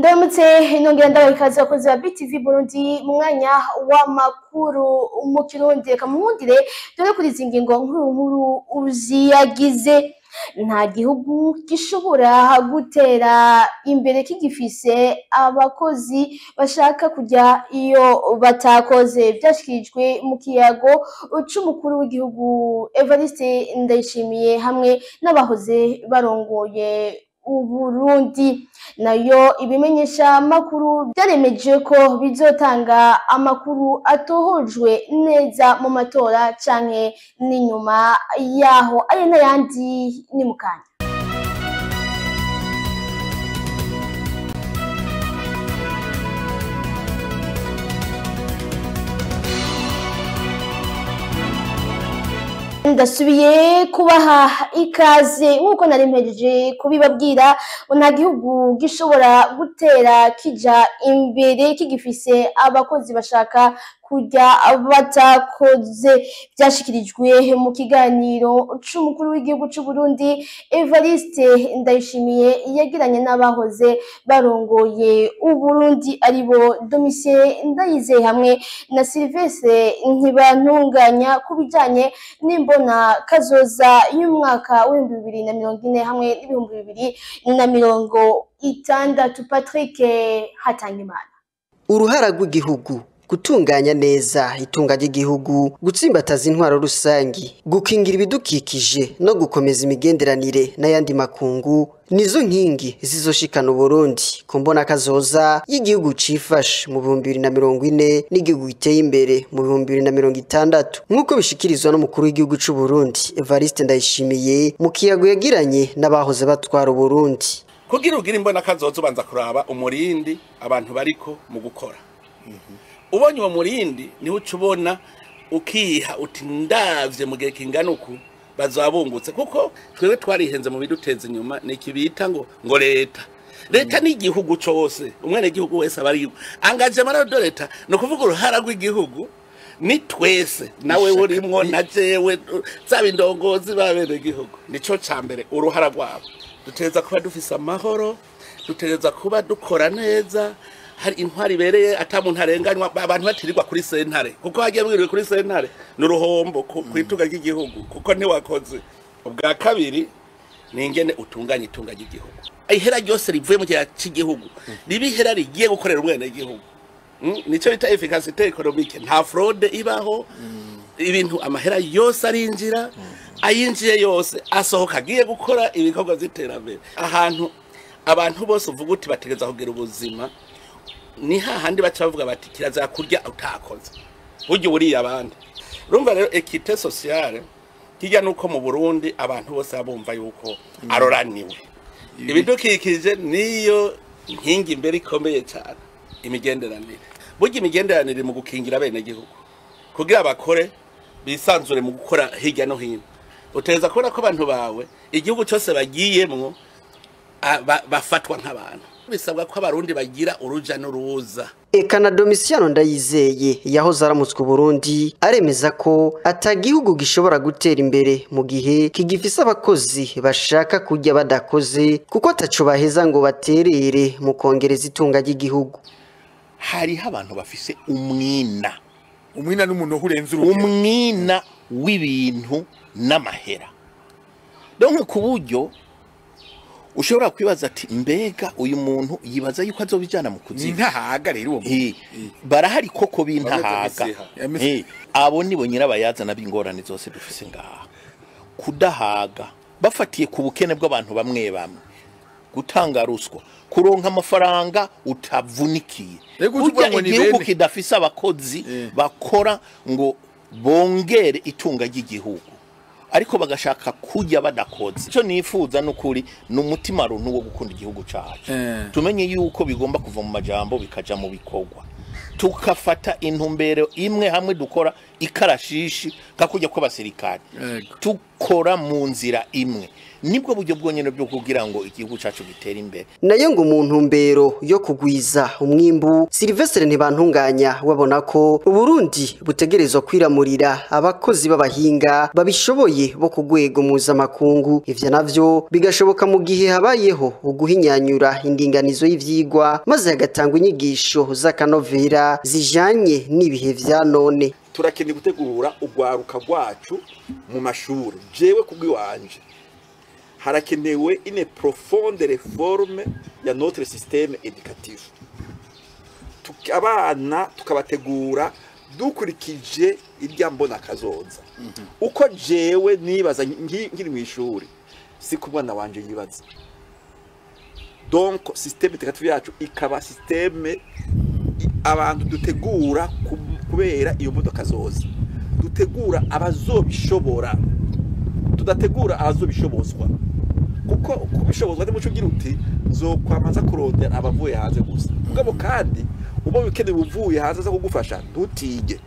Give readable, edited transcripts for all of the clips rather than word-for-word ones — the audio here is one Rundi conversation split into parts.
Ndamutse inongera ndabikaza abakozi ba BTV Burundi mu mwanya w'amakuru mu Kirundi kamundire dore kuri izi ngingo nkuru uziyagize. Nta gihugu gishobora gutera imbere kigifise abakozi bashaka kujya iyo batakoze. Byashikirijwe mu kiyago c'umukuru w'igihugu Evariste Ndayishimiye hamwe n'abahoze barongoye Uburundi. Nayo ibimenyesha makuru byaremeje ko bizotanga amakuru atohojwe neza mu matora canke n'inyuma yaho. Ayo n'ayandi ni mukanya. Ndasubiye kubaha ikaze nkuko nari mpejeje kubibabwira. Nta gihugu gishobora gutera kija imbere kigifise abakozi bashaka kujya batakoze. Byashikirijwe mu kiganiro c'umukuru w'igihugu c'u Burundi Evariste Ndayishimiye yagiranye n'abahoze barongoye Uburundi aribo Domitien Ndayizeye hamwe na Sylvestre Ntibantunganya kubijanye n'imbona kazoza y'umwaka wa 2040 hamwe n'2060. Patrick Hatangimana. Uruhara rw'igihugu gutunganya neza itunga ry'igihugu, gutsimbataza intwaro rusangi, gukingira ibidukikije no gukomeza imigenderanire n'ayandi makungu nizo nkingi zizoshikana Burundi kumbona kazoza y'igihugu cifashe mu 2040 n'igihugu giteye imbere mu 2060 nkuko bishikirizwa n'umukuru w'igihugu c'u Burundi Evariste Ndayishimiye mu kiyago yagiranye n'abahoze batwara Burundi. Kugira ugira imbona kazoza ubanza kuraba umurindi abantu bariko mu gukora. Ubonye uwo murindi niho ucubona ukiha uti ndavye mu gihe kingana uku bazabungutse, kuko twebwe twarihenze mu biduteza inyuma n'ikibita ngo leta ni igihugu cose, umwene igihugu wese abari angaje marado leta no kuvuga uruhara rw'igihugu ni twese, nawe urimwo na jewe zaba indongozi babene igihugu. Nico cambere uruhara rwabo, duteza kuba dufise amahoro, duteza kuba dukora neza, hari intwari bereye atamuntu arenganywa, abantu batirirwa kuri sentare, kuko hagiye mwiriwe kuri sentare n'uruhombo kwituga ry'igihugu kuko ntiwakoze. Ubwa kabiri ni ingene utunganya itunga ry'igihugu, ihera ryose rivuye mu gihe cy'igihugu ribihera rigiye gukorera umwene igihugu. Nico bita efficacité économique, nta fraude ibaho, ibintu amahera yose arinjira, ayinjiye yose asohoka agiye gukora ibikorwa by'iterambere. Ahantu abantu bose uvuga uti bategeza kugira ubuzima ni hahandi baca bavuga bati kiraza kurya utakoze buryo buri abandi. Urumva rero equité sociale kijya nuko mu Burundi abantu bose abumva yuko aroraniwe. Ibidukikije niyo nkingi imbere ikomeye cyane imigenderanire. Buryo imigenderanire mu gukingira bene gihugu kugira bakore bisanzure mu gukora hirya no hino. Uteza kubona ko abantu bawe igihugu cyose bagiyemwo bafatwa nk'abantu. Bisabwa ko abarundi bagira uruja n'uruza. Eka na Domitien Ndayizeye yahoze aramutswe Burundi aremeza ko atagihugu gishobora gutera imbere mu gihe kigifise abakozi bashaka kujya badakoze, kuko ataco baheza ngo baterere mu kongereza itunga ry'igihugu. Hariho abantu bafise umwina n'umuntu urenze urugero, umwina w'ibintu n'amahera. Donc ku buryo ushobora kwibaza ati mbega uyu muntu yibaza yuko azobijana mu kuzimu. Ntahaga rero uwo barahari koko bintahaga. Abo nibo nyirabayazana b'ingorane zose dufise ngaha. Kudahaga bafatiye ku bukene bw'abantu bamwe bamwe, gutanga ruswa, kuronka amafaranga utavunikiye. Igihugu kidafise abakozi bakora ngo bongere itunga ry'igihugu ariko bagashaka kujya badakoze. Ico nifuza n'ukuri n'umutima runtu wo gukunda igihugu cyacu. Tumenye yuko bigomba kuva mu majambo bikaja mu bikorwa, tukafata intumbero imwe hamwe dukora ikarashishi kakujya ko basirikare, dukora mu nzira imwe nibwo buryo bwonyene bwo kugira ngo igihugu cacu gitere imbere. Nayo ngo mu ntumbero yo kugwiza umwimbu, Sylvestre Ntibantunganya wabona ko Burundi butegerezwa kwiramurira abakozi b'abahinga babishoboye bo ku rwego mpuzamakungu. Ivyo navyo bigashoboka mu gihe habayeho uguhinyanyura indinganizo y'ivyigwa maze hagatangwa inyigisho z'akanovera zijanye n'ibihe vya none. Turakeneye gutegura urwaruka rwacu mu mashuri. Jewe kubwiwanje harakenewe une profonde réforme ya notre système éducatif. Abana tukabategura dukurikije irya mbona kazoza. Uko jewe nibaza nkiri mu ishuri siko umwana wanje yibaza. Donc système éducatif yacu ikaba système abantu dutegura kubera iyo mbona kazoza. Dutegura abazobishobora. Tudategura abazobishobozwa. Kuko kubishobozwa ni muco ugira uti nzokwamaza kurondera abavuye hanze gusa. Mugabo kandi ubo wikene buvuye hanze za kugufasha ntutige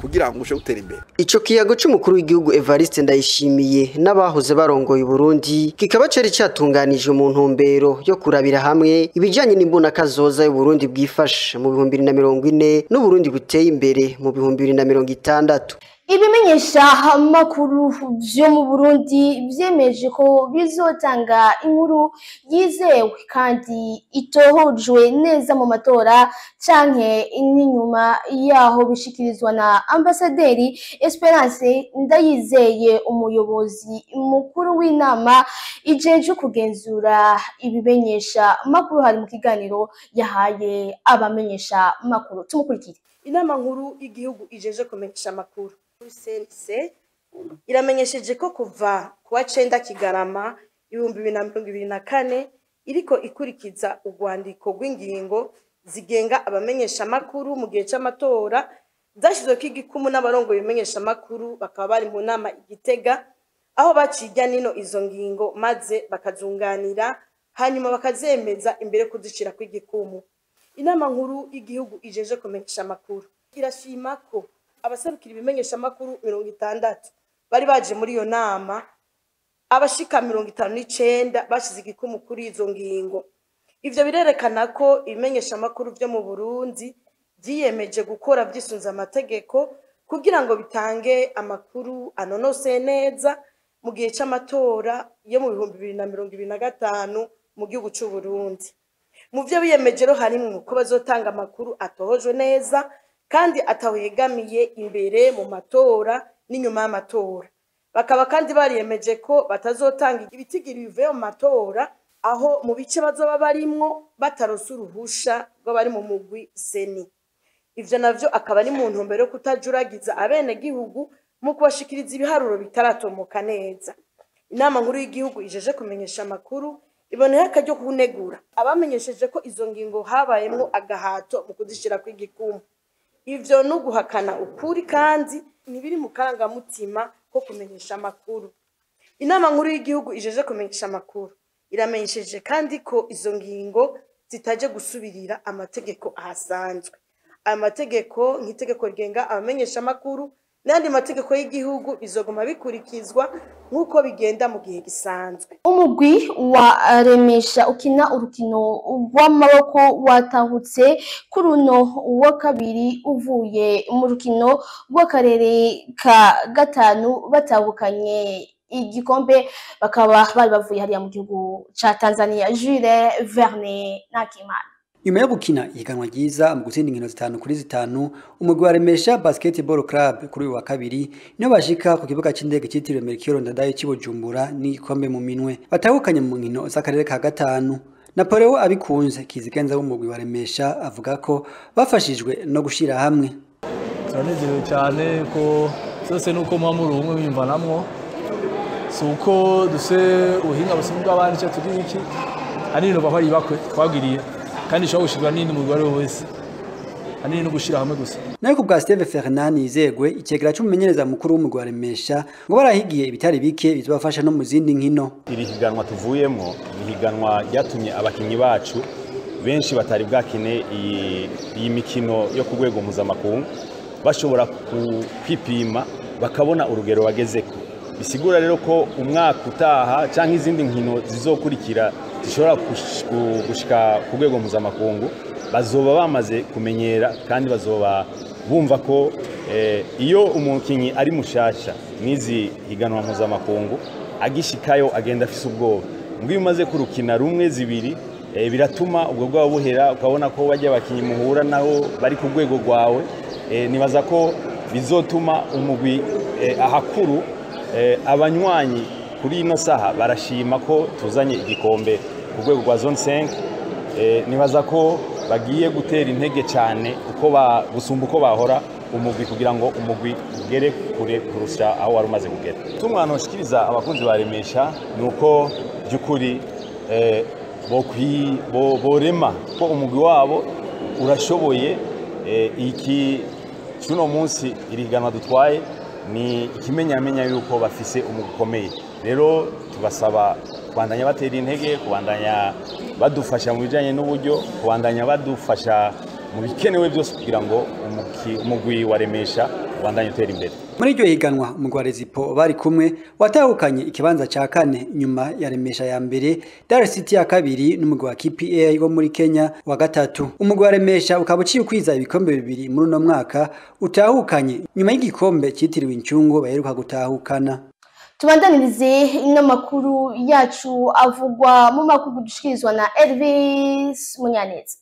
kugira ngo ushe gutera imbere. Ico kiyago c'umukuru w'igihugu Evariste Ndayishimiye n'abahoze barongoye Burundi kikaba cari catunganije mu ntumbero yo kurabira hamwe ibijanye n'imbona kazoza y'u Burundi bwifashe mu 2040 no Burundi buteye imbere mu 2060. Ibimenyesha makuru vyo mu Burundi vyemeje ko bizotanga inkuru yizewe kandi itohojwe neza mu matora canke n'inyuma yaho bishikirizwa na ambasaderi Esperance Ndayizeye, umuyobozi mukuru w'inama ijeje kugenzura ibimenyesha makuru. Hari mu kiganiro yahaye abamenyesha makuru, tumukurikire. Inama nkuru y'igihugu ijeje kumenyesha makuru CNC iramenyesheje ko kuva kuwa 9 Kigarama 2024 iriko ikurikiza urwandiko rw'ingingo zigenga abamenyesha makuru mu gihe c'amatora zashizwe k'igikumu n'abarongo bimenyesha makuru bakaba bari mu nama Igitega aho bacirya nino izo ngingo maze bakazunganira hanyuma bakazemeza imbere kuzicira kw'igikumu. Inama nkuru y'igihugu ijeje kumenyesha makuru irashima ko abasabikira ibimenyesha makuru 60 bari baje muri iyo nama, abashika 59 bashize igikumu kuri izo ngingo. Ivyo birerekana ko ibimenyesha makuru vyo mu Burundi vyiyemeje gukora vyisunza amategeko kugira ngo bitange amakuru anonose neza mu gihe c'amatora yo mu 2025 mu gihugu c'u Burundi. Mu vyo biyemeje harimwo ko bazotanga amakuru atohojwe neza kandi atawegamiye imbere mu matora n'inyuma y'amatora. Bakaba kandi bariyemeje ko batazotanga ibitigiri bivuye mu matora aho mu bice bazoba barimwo bataronse uruhusha rw'abari mu mugwi seni. Ivyo navyo akaba ari mu ntumbero yo kutajuragiza abene gihugu mu kubashikiriza ibiharuro bitaratomoka neza. Inama nkuru y'igihugu ijeje kumenyesha amakuru iboneye akaryo kunegura abamenyesheje ko izo ngingo habayemwo agahato mu kuzishira kw'igikumu. Ivyo no guhakana ukuri kandi nibiri mu karangamutima ko kumenyesha amakuru. Inama nkuru y'igihugu ijeje kumenyesha amakuru iramenyesheje kandi ko izo ngingo zitaje gusubirira amategeko ahasanzwe. Amategeko nk'itegeko rigenga abamenyesha amakuru n'andi mategeko y'igihugu bizoguma bikurikizwa nk'uko bigenda mu gihe gisanzwe. Umugwi wa Remesha ukina urukino rw'amaboko watahutse kuri uno wa kabiri uvuye mu rukino rw'akarere ka gatanu batahukanye igikombe, bakaba bari bavuye hariya mu gihugu ca Tanzania. Jules Verne Nakimana. Nyuma yo gukina ihiganwa ryiza mu gutsinda inkino 5-5, umugwi wa Remesha Basketball Club kuri uyu wa kabiri niyo bashika ku kibuga c'indege citiriwe Melchior Ndadaye cy'Ibujumbura n'igikombe mu minwe batahukanye mu nkino z'akarere ka gatanu. Napoleon abikunze kizigenza w'umugwi wa Remesha avuga ko bafashijwe no gushira hamwe. Turanezerewe cyane ko zose nuko muba muri umwe bimvanamwo, suko duse ubuhinga busimbwa abandi cyo turi iki ari no bahari bakwe twagiriye kandi shobora gushirwa n'indi mu rwari wese ani no gushira hamwe gusa. Nayo ku bwa Steve Fernand Izegwe ikegera cy'umumenyereza mukuru w'umugwi wa Remesha ngo barahigiye ibitari bike bizobafasha no mu zindi nkino. Iri higanwa tuvuyemo higanwa ryatumye abakinyi bacu benshi batari bwakine iyi mikino yo ku rwego mpuzamakungu bashobora kwipima bakabona urugero bagezeko. bisigura rero ko umwaka utaha cyangwa izindi nkino zizokurikira zishobora gushika ku rwego mpuzamakungu bazoba bamaze kumenyera kandi bazoba bumva ko iyo umukinnyi ari mushasha n'izi higanwa mpuzamakungu agishikayo agenda afise ubwoba ngo iyo umaze kurukina rumwe zibiri biratuma ubwo bwabo buhera ukabona ko bajya abakinnyi muhura naho bari ku rwego rwawe nibaza ko bizotuma umugwi ahakuru abanywanyi kuri ino saha barashima ko tuzanye igikombe ku rwego rwa zone 5 nibaza ko bagiye gutera intege cyane uko gusumba uko bahora umugwi kugira ngo umugwi ugere kure kurusha aho wari umaze kugera tumwana ushikiriza abakunzi baremesha nuko byukuri borema ko umugwi wabo urashoboye iki cuno munsi iriganwa dutwaye ni ikimenyamenya yuko bafise umugwi ukomeye rero tubasaba kubandanya batera intege kubandanya badufasha mu bijanye n'uburyo kubandanya badufasha mu bikenewe byose kugira ngo umugwi waremesha ubandanye utera imbere muri iryo higanwa umugwi wa Rezipo bari kumwe watahukanye ikibanza ca kane nyuma ya Remesha ya mbere, Dar City ya kabiri n'umugwi wa KPA wo muri Kenya wa gatatu. Umugwi wa Remesha ukaba uciye ukwiza ibikombe bibiri muri uno mwaka utahukanye nyuma y'igikombe cyitiriwe incungu baheruka gutahukana. Tubandanirize ino makuru yacu avugwa mu makuru dushikirizwa na Elvis Munyaneza.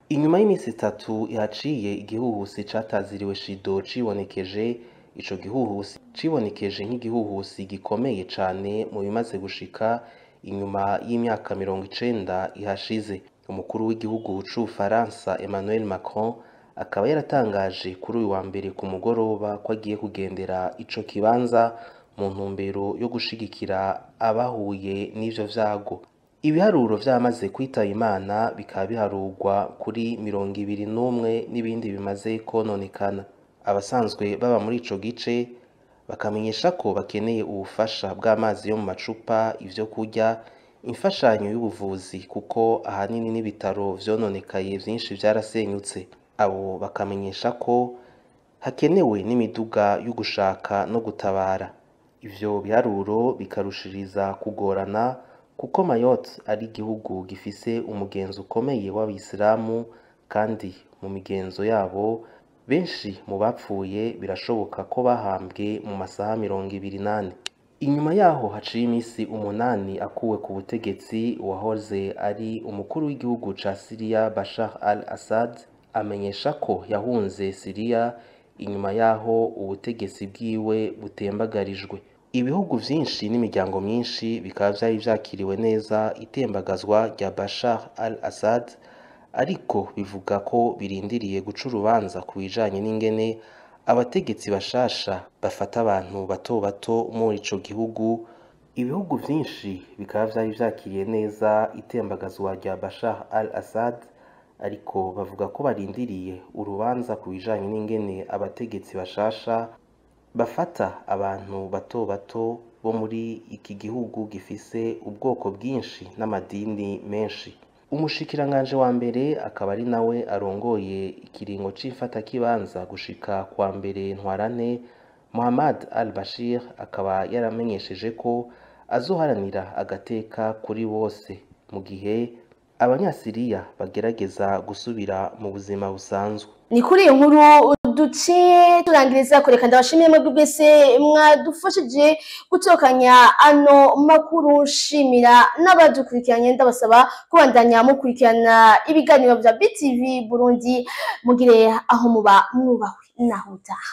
Inyuma y'iminsi 3 yaciye igihuhusi cataziriwe Shido cibonekeje. Ico gihuhusi cibonekeje nk'igihuhusi gikomeye cane mu bimaze gushika inyuma y'imyaka 90 ihashize. Umukuru w'igihugu c'Ufaransa Emmanuel Macron akaba yaratangaje kuri uyu wa mbere ku mugoroba ko agiye kugendera ico kibanza mu ntumbero yo gushigikira abahuye n'ivyo vyago. Ibiharuro vyamaze kwitaba Imana bikaba biharurwa kuri 21 n'ibindi bimaze kononekana. Abasanzwe baba muri ico gice bakamenyesha ko bakeneye ubufasha bw'amazi yo mu macupa, ivyo kurya, imfashanyo y'ubuvuzi kuko ahanini n'ibitaro vyononekaye vyinshi vyarasenyutse. Abo bakamenyesha ko hakenewe n'imiduga yo gushaka no gutabara. Ivyo biharuro bikarushiriza kugorana kuko Mayotte ari igihugu gifise umugenzo ukomeye w'Abisilamu kandi mu migenzo yabo benshi mu bapfuye birashoboka ko bahambwe mu masaha 28. Inyuma yaho haciye imisi 8 akuwe ku butegetsi uwahoze ari umukuru w'igihugu ca Syria Bashar al-Assad amenyesha ko yahunze Syria inyuma yaho ubutegetsi bwiwe butembagarijwe. Ibihugu vyinshi n'imiryango myinshi bikaba vyari vyakiriwe neza itembagazwa rya Bashar al-Assad, ariko bivuga ko birindiriye guca urubanza ku bijanye n'ingene abategetsi bashasha bafata abantu bato bato muri ico gihugu. Ibihugu vyinshi bikaba vyari vyakiriye neza itembagazwa rya Bashar al-Assad, ariko bavuga ko barindiriye urubanza ku bijanye n'ingene abategetsi bashasha bafata abantu bato bato bo muri iki gihugu gifise ubwoko bwinshi n'amadini menshi. Umushikiranganje wa mbere akaba ari nawe arongoye ikiringo c'ifata kibanza gushika kwa mbere ntwarane, Mohamed al-Bashir akaba yaramenyesheje ko azoharanira agateka kuri bose mu gihe abanyasiriya bagerageza gusubira mu buzima busanzwe. Ni kuri iyo nkuru duciye turangiriza kureka ndabashimiye mwebwe bwese mwadufashije gutokanya ano makuru. Nshimira n'abadukurikiranye, ndabasaba kubandanya mukurikirana ibiganiro bya BTV Burundi. Mugire aho muba mwubahwe naho utaha.